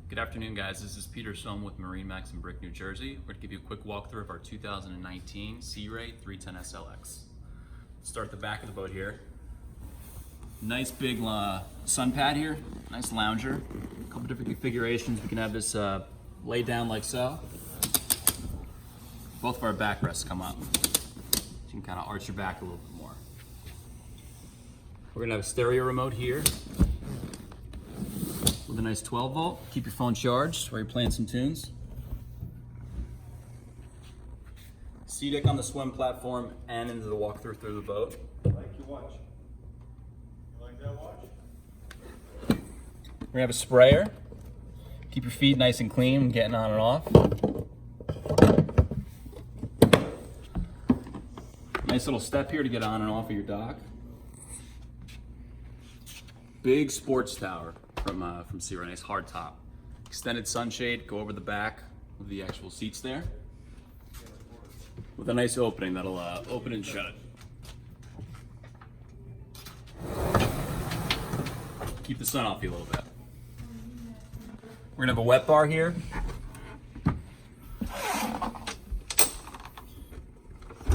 Good afternoon, guys. This is Peter Sohm with MarineMax Brick, New Jersey. We're going to give you a quick walkthrough of our 2019 Sea Ray 310 SLX. Start the back of the boat here. Nice big sun pad here, nice lounger. A couple different configurations. We can have this laid down like so. Both of our backrests come up. So you can kind of arch your back a little bit more. We're going to have a stereo remote here with a nice 12 volt. Keep your phone charged while you're playing some tunes. Sea deck on the swim platform and into the walkthrough through the boat. I like your watch. You like that watch? We're gonna have a sprayer. Keep your feet nice and clean, getting on and off. Nice little step here to get on and off of your dock. Big sports tower from Sea Ray, nice hard top. Extended sunshade, go over the back of the actual seats there. With a nice opening that'll open and shut. Keep the sun off you a little bit. We're gonna have a wet bar here.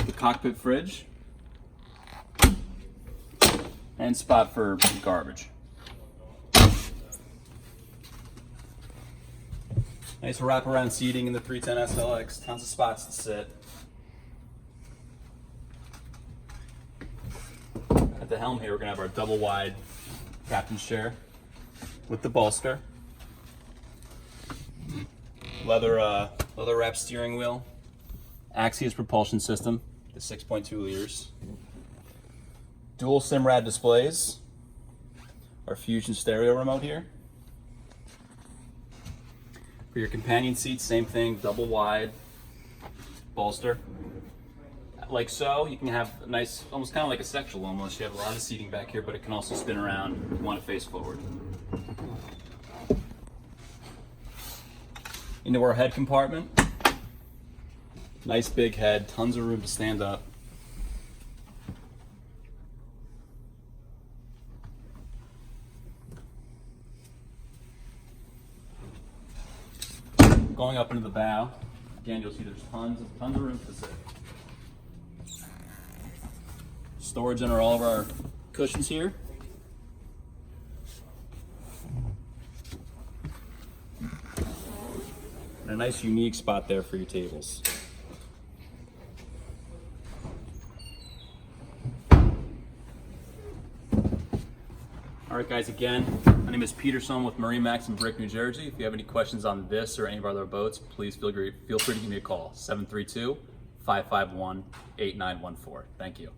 The cockpit fridge. And spot for garbage. Nice wraparound seating in the 310 SLX, tons of spots to sit. At the helm here, we're gonna have our double wide captain's chair with the bolster. Leather wrapped steering wheel. Axios propulsion system, the 6.2 liters. Dual SIMRAD displays. Our Fusion stereo remote here. For your companion seats, same thing, double wide bolster. Like so, you can have a nice, almost kind of like a sectional almost. You have a lot of seating back here, but it can also spin around if you want to face forward. Into our head compartment. Nice big head, tons of room to stand up. Going up into the bow, again, you'll see there's tons of room to sit. Storage under all of our cushions here. And a nice unique spot there for your tables. All right, guys, again, my name is Peter Sohm with MarineMax Brick, New Jersey. If you have any questions on this or any of our other boats, please feel free to give me a call, 732-551-8914. Thank you.